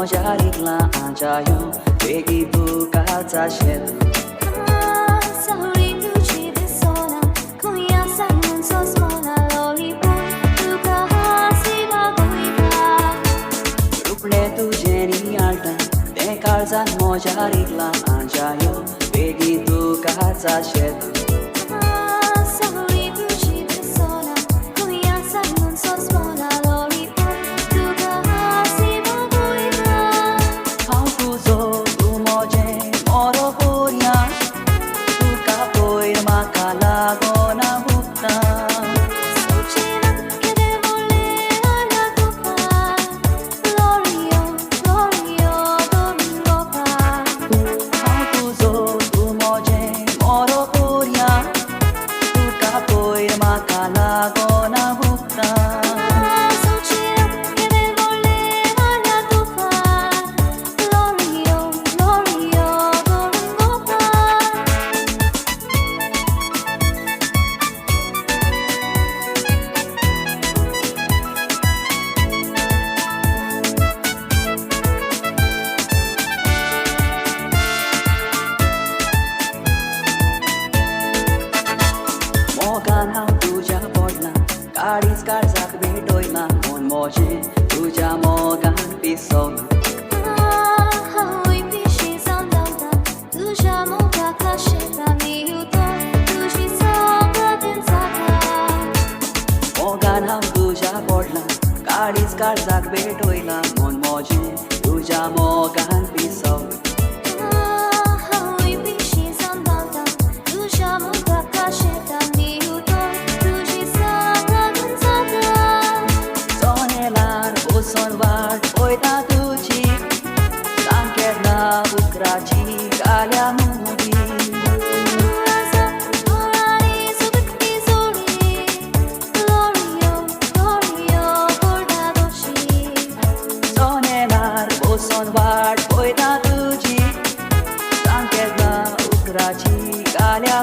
mojarikla anjayo begitu kaca shetu Sorry tuji besona kuya sanun so smona lollipop tuka hasiba goiba ruple tu jeni alta de karzan mojarikla anjayo begitu kaca shetu Sorry tuji besona kuya sanun so smona lollipop tuka hasiba goiba how to zo tu moje moro poria tu capoeira macala gona hutta Succina che devo le alla copa Lawrie, Lawrie, domingo fa how to zo tu moje moro poria tu capoeira macala gona hutta Succina che devo le alla copa Lawrie, Lawrie, domingo fa Mogan how tuja portla Karis karzak betoila mon moje tuja mogan pisola Oi pisci sandalda Tu già monta cascetta mi aiuto Tu ci sopra pensata Mogan how tuja portla Karis karzak betoila mon moje tuja mogan pisola Oi pisci sandalda Tu già monta cascetta mi aiuto Tu ci sopra pensata Sonelar uson var oita tuji Sankerna ukrachi kalya mudi Asa orari subikti soli Lawrie, Lawrie, bordadoshi Sonelar uson var oita tuji Sankerna ukrachi kalya